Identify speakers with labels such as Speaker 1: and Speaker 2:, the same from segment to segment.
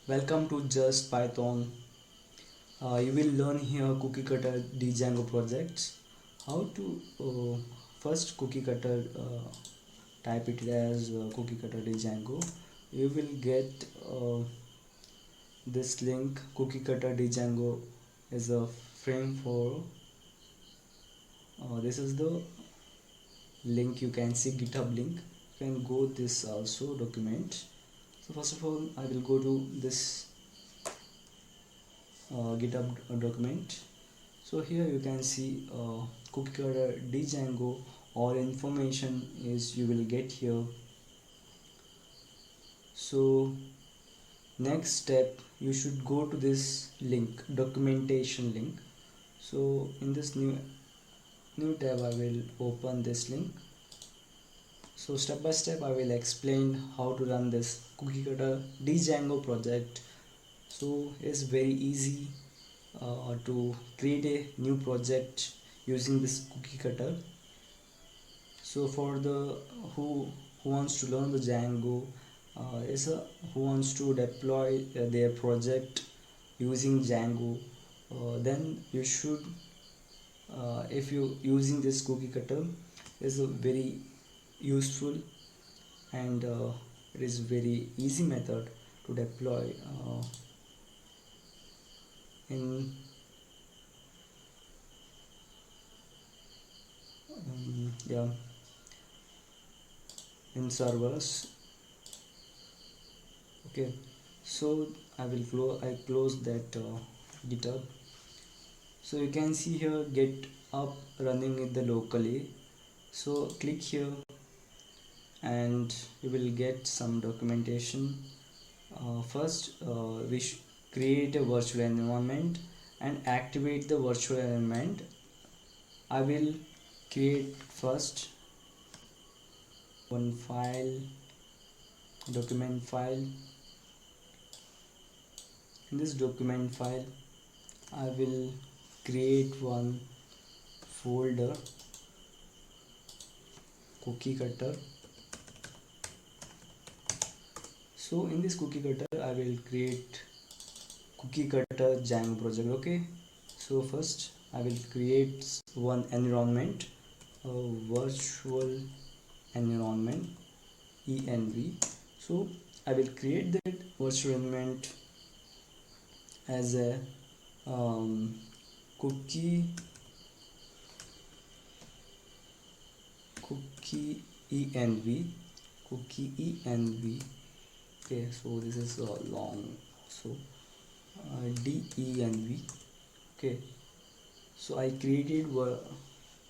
Speaker 1: Welcome to Just Python. You will learn here cookie cutter django projects. How to first cookie cutter, type it as cookie cutter django. You will get this link. Cookie cutter django is a frame for this is the link. You can see GitHub link. You can go this also document. So first of all, I will go to this GitHub document. So here you can see cookie cutter django. All information is you will get here. So next step, you should go to this link, documentation link. So in this new tab, I will open this link. So step by step I will explain how to run this cookie cutter django project. So it's very easy to create a new project using this cookie cutter. So for the who wants to learn the Django, is a who wants to deploy their project using Django, then you should, if you using this cookie cutter, is a very useful and it is very easy method to deploy in yeah, in servers. Okay, so I close that GitHub. So you can see here get up running in the locally. So click here and you will get some documentation. First we create a virtual environment and activate the virtual environment. I will create first one file, document file. In this document file I will create one folder, cookie cutter. So in this cookie cutter I will create cookie cutter Django project. Okay, so first I will create one environment, a virtual environment, env. So I will create that virtual environment as a um, cookie cookie env cookie env. Okay, so this is long, so denv. Okay, so I created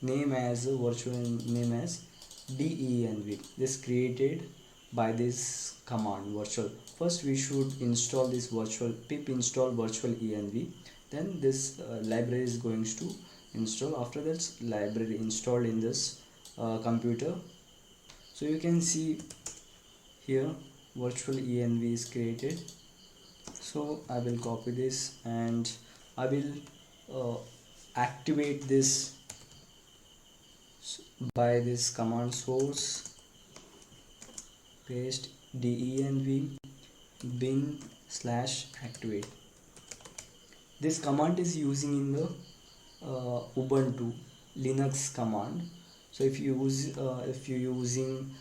Speaker 1: name as a virtual name as denv. This created by this command virtual. First we should install this virtual pip install virtual env, then this library is going to install. After that library installed in this computer, so you can see here virtual env is created. So I will copy this and I will activate this by this command source, paste denv bin / activate. This command is using in the Ubuntu Linux command. So if you use if you using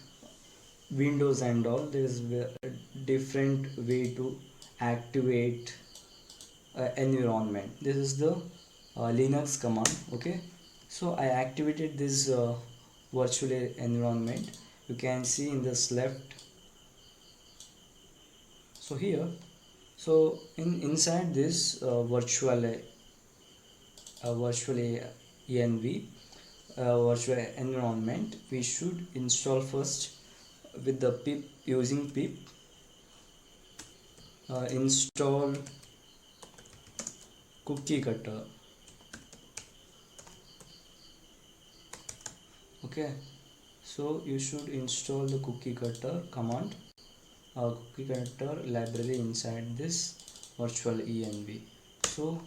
Speaker 1: Windows and all, there is a different way to activate environment. This is the Linux command. Okay, so I activated this virtual environment. You can see in this left. So here, so inside this virtual env virtual environment, we should install first with the pip, using pip install cookie cutter. Okay, so you should install the cookie cutter command, cookie cutter library inside this virtual env. So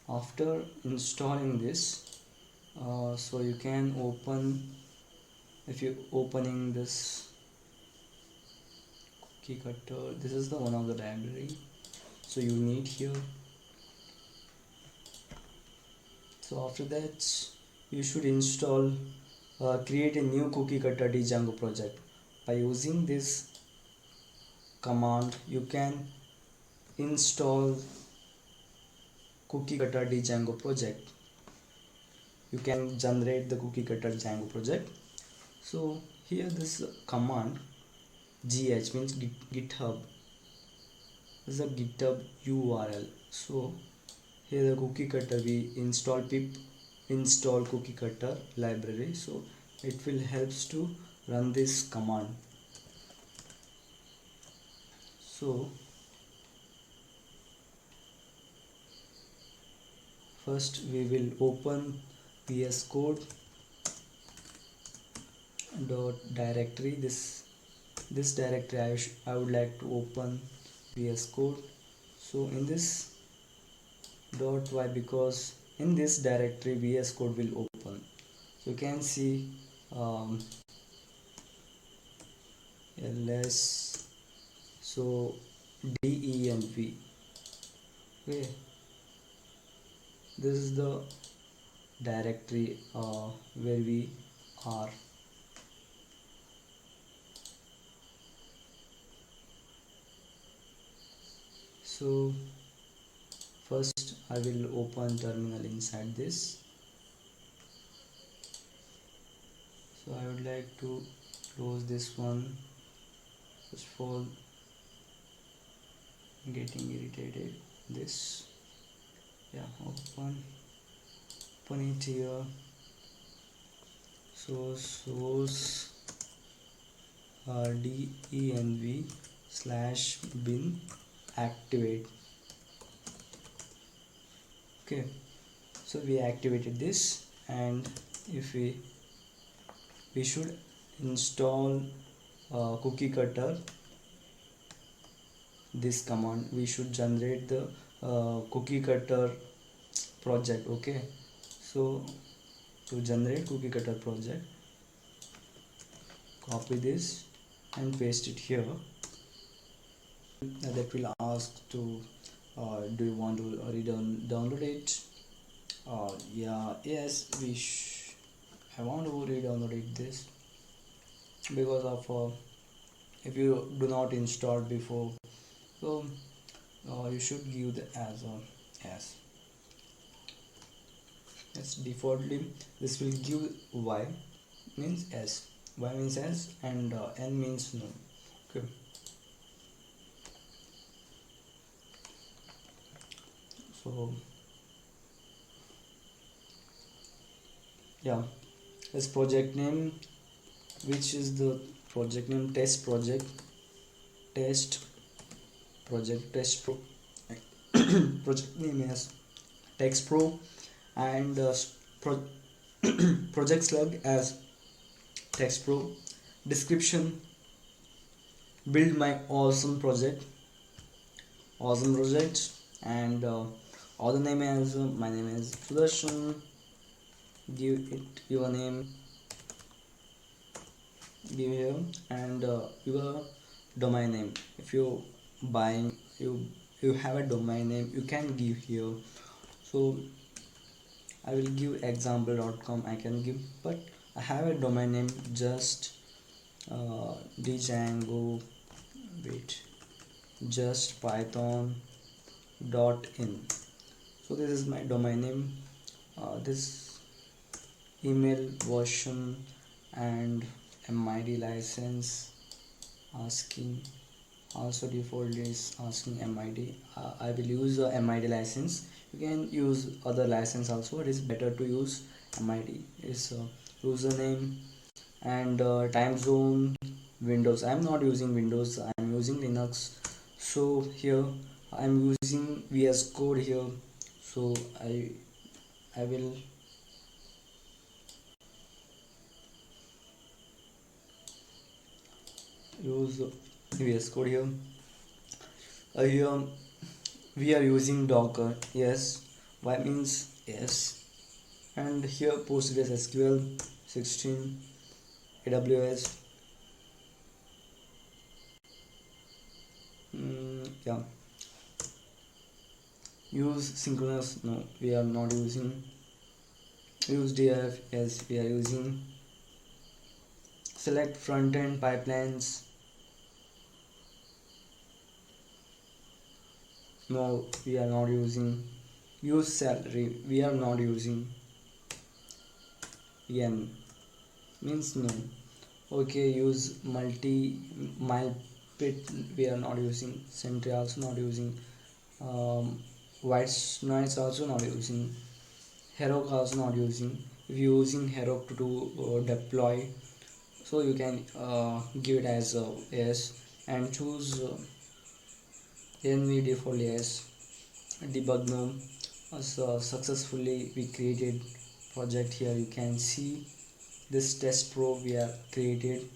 Speaker 1: after installing this, so you can open, if you opening this cookie cutter, this is the one of the library, so you need here. So after that you should install create a new cookie cutter django project. By using this command you can install cookie cutter django project. You can generate the cookie cutter django project. So here this command gh means github, this is a github url. So here the cookie cutter we install pip install cookie cutter library, so it will helps to run this command. So first we will open vs code dot directory. This directory I would like to open vs code. So in this dot y, because in this directory vs code will open. So you can see ls, so denv. Okay, this is the directory where we are. So first I will open terminal inside this. So I would like to close this one. First of all, getting irritated this. Yeah, open it here. So source denv / bin activate. Okay, so we activated this, and if we should install cookie cutter this command. We should generate the cookie cutter project. Okay, so to generate cookie cutter project, copy this and paste it here. That will ask to do you want to download it? Yeah, yes, I want to re-download it this, because of if you do not install before, so you should give the as or as. Yes, defaultly this will give y means s, y means s, and n means no. Okay, so yeah, this project name, which is the project name test project, test project, test pro. Project name is text pro, and pro project slug as text pro. Description: build my awesome project, and other name as my name is Sudarshan. Give it your name, give here, and your domain name. If you buying, you have a domain name, you can give here. So I will give example.com. I can give, but I have a domain name just django, wait, just python .in. So this is my domain name. This email version and MID license asking, also default is asking MID. I will use a MID license. You can use other license also. It is better to use MID. Is username, and time zone Windows. I am not using Windows, I am using Linux. So here I am using VS Code here. So I will use VS Code here. Here we are using Docker. Yes, y means yes, and here PostgreSQL 16, AWS, Yeah, use synchronous, no, we are not using. Use df, yes, we are using. Select front end pipelines, no, we are not using. Use salary, we are not using. Yen means no. Okay, use multi mile pit, we are not using. Sentry also not using. White noise also not using. Heroku also not using. If you're using Heroku to do deploy, so you can give it as yes, and choose NV default yes. Debug no. So successfully we created project. Here you can see this test pro we are created.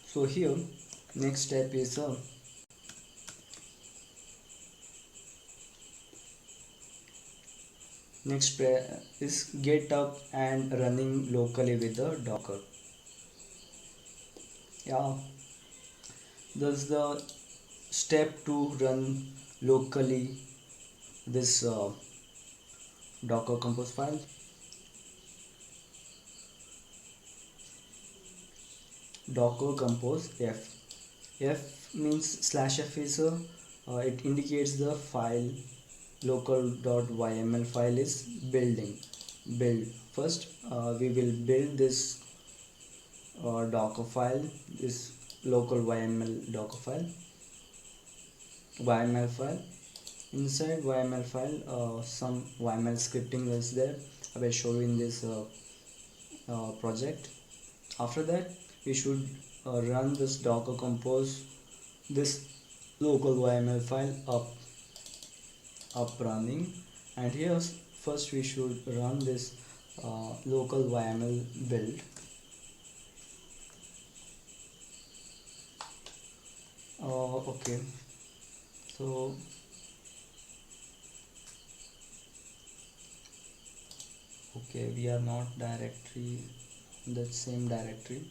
Speaker 1: So here next step is get up and running locally with the Docker. Yeah, that's the step to run locally this Docker compose file. Docker compose f. F means slash f is it indicates the file. Local.yml file is building. Build first, we will build this Docker file, this local yml Docker file, yml file. Inside yml file, some yml scripting is there. I will show you in this project. After that, we should run this Docker compose, this local yml file up running. And here first we should run this local yml build. Okay, so okay, we are not directory in that same directory.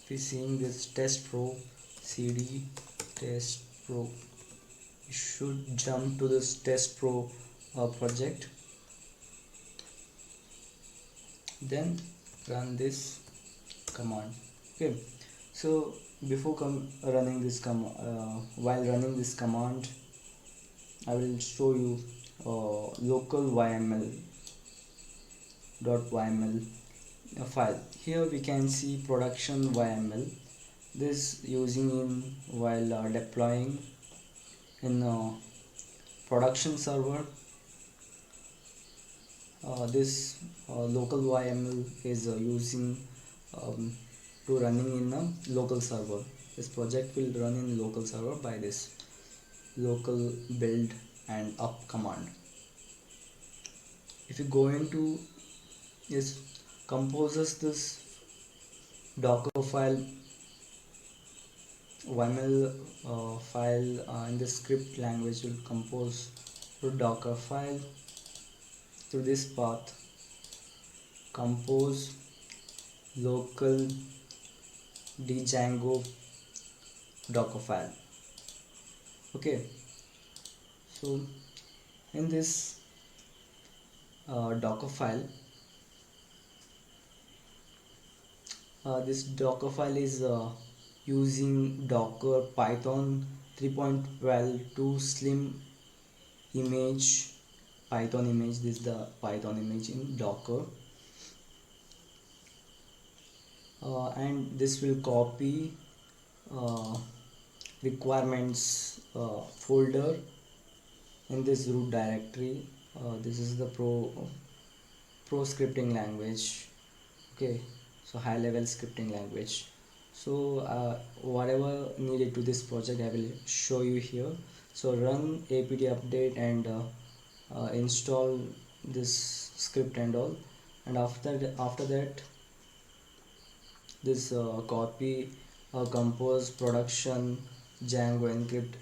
Speaker 1: If we seeing this test pro cd test pro, you should jump to this test pro project, then run this command. Okay, so before running this while running this command, I will show you local yml.yml file. Here we can see production yml, this using in while deploying in production server. This local yml is using um, to running in a local server. This project will run in local server by this local build and up command. If you go into this composes this Docker file, yml file in the script language will compose to Docker file through this path, compose local django Docker file. Okay, so in this Docker file, this Docker file is using Docker Python 3.12 to slim image, Python image. This is the Python image in Docker, and this will copy uh, requirements folder in this root directory. This is the pro scripting language. Okay, so high level scripting language. So whatever needed to this project I will show you here. So run apt update and install this script and all, and after that this copy compose production django encrypt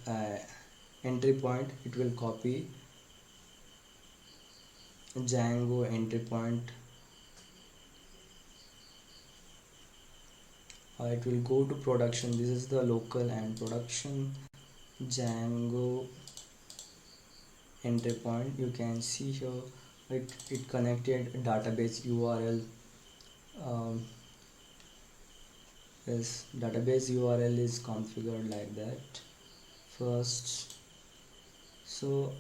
Speaker 1: entry point. It will copy django entry point it will go to production. This is the local and production Django entry point. You can see here it connected database URL. um, this database URL is configured like that first. So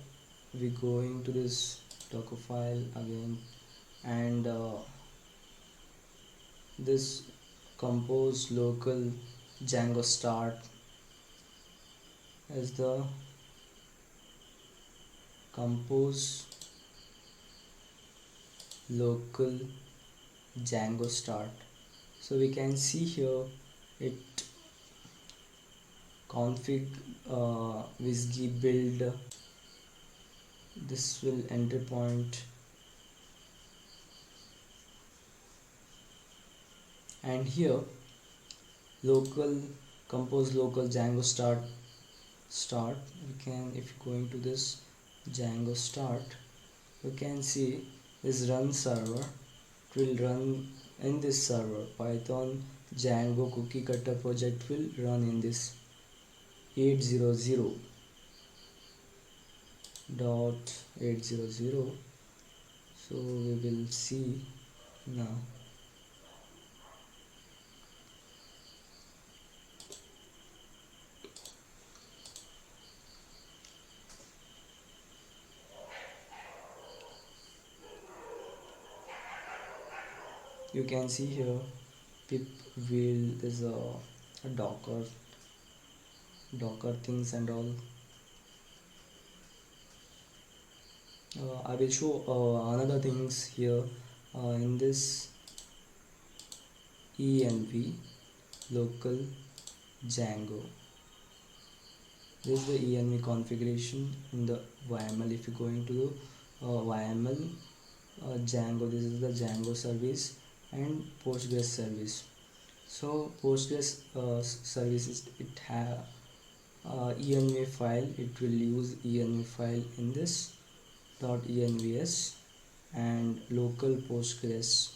Speaker 1: we going to this docker file again, and this compose local Django start is the compose local Django start. So we can see here it config whisky build. This will enter point, and here local compose local Django start. We can, if you go into this Django start, you can see this run server. It will run in this server. Python Django cookie cutter project will run in this 800.800. So we will see now. You can see here pip will, there's a docker things and all. I will show another things here in this env local Django. This is the env configuration in the YAML. If you go into YAML Django, this is the Django service and Postgres service. So Postgres services, it have env file. It will use env file in this .envs, and local Postgres.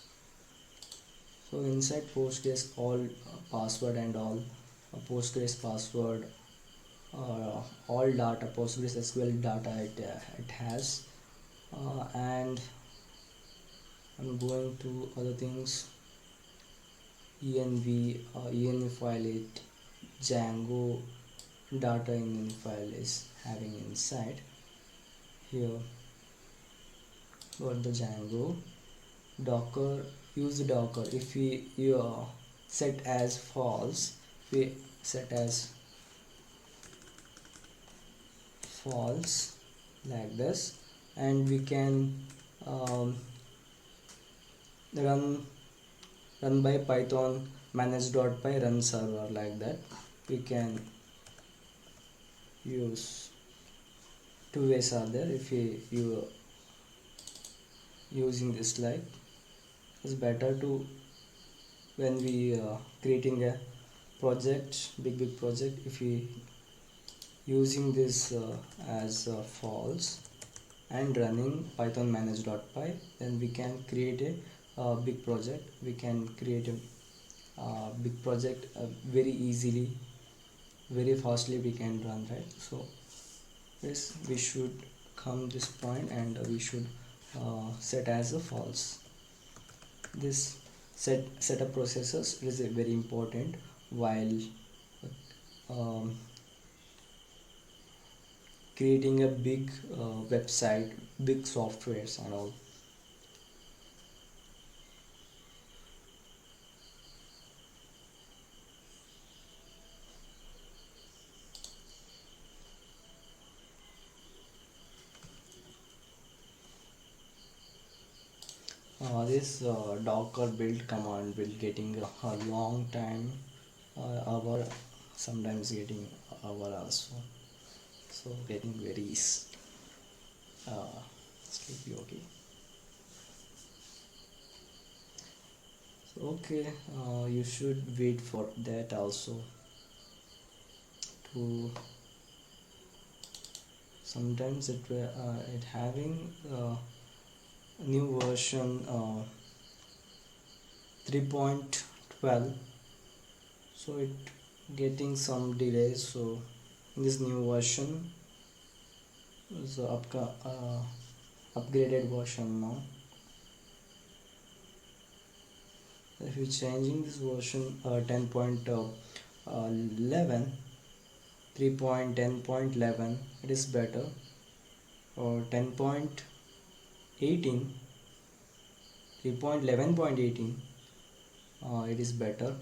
Speaker 1: So inside Postgres, all password and all Postgres password, all data, Postgres SQL data it has, and I'm going to other things. env file, it Django data in file is having inside here. Got the Django docker. Use the docker. If we set as false, we set as false like this, and we can um, run by Python manage.py run server like that. We can use two ways are there. If you using this, like, it's better to, when we creating a project, big project, if we using this as false and running Python manage.py, then we can create a big project. We can create a big project very easily, very fastly we can run, right? So yes, we should come this point, and we should set as a false. This setup processes is very important while um, creating a big website, big softwares and all. This docker build command will getting a long time, hour, sometimes getting hour also. So getting very sleepy. Okay. So okay, you should wait for that also. To sometimes it having new version 3.12. so it getting some delays. So in this new version is upgraded version now. If you're changing this version 10.11 3.10.11, it is better, or 10.18 3.11.18, it is better.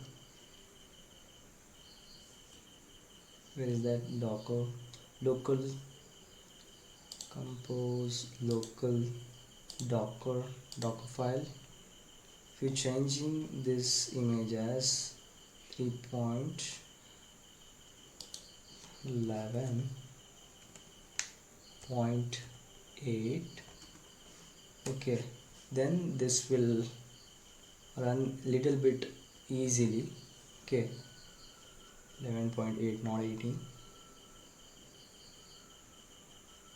Speaker 1: Where is that? Docker local compose local docker file. If you're changing this image as 3.11.8, okay, then this will run little bit easily. Okay, 11.8, not 18.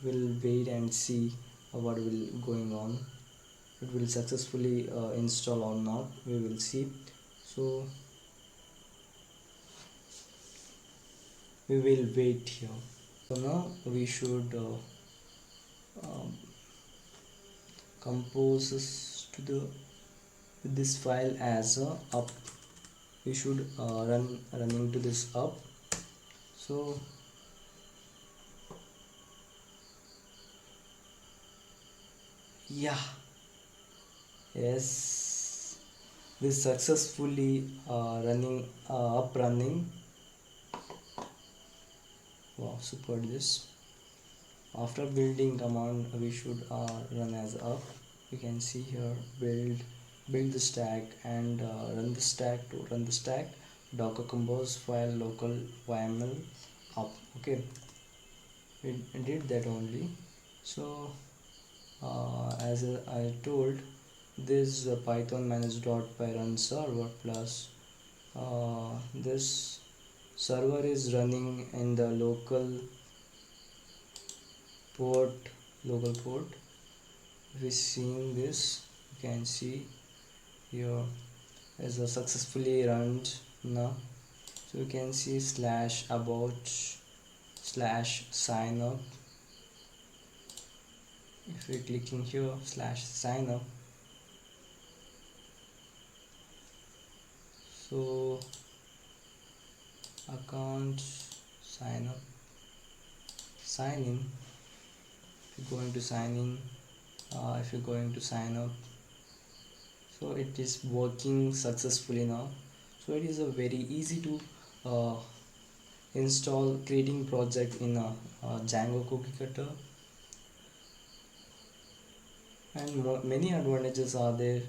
Speaker 1: We'll wait and see what will going on. It will successfully install or not, we will see. So we will wait here. So now we should um, compose to this file as a up. We should running to this up. So yeah, yes, this successfully running. Wow, super. This after building command we should run as up. You can see here build the stack and run the stack. To run the stack, docker compose file local yml up. Okay, we did that only. So as I told, this python manage.py run server plus this server is running in the port local port. If we seeing this, you can see here is a successfully run now. So you can see slash about slash sign up. If we're clicking here slash sign up, so account sign up, sign in. If you're going to sign in, if you're going to sign up, so it is working successfully now. So it is a very easy to install creating project in a django cookie cutter, and many advantages are there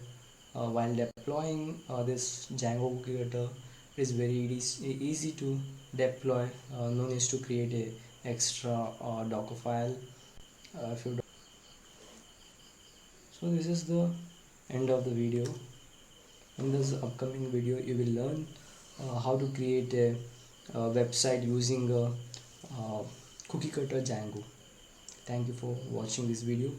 Speaker 1: while deploying this django cookie cutter. It is very easy to deploy, no need to create a extra docker file. If you So this is the end of the video. In this upcoming video you will learn how to create a website using a cookie cutter django. Thank you for watching this video.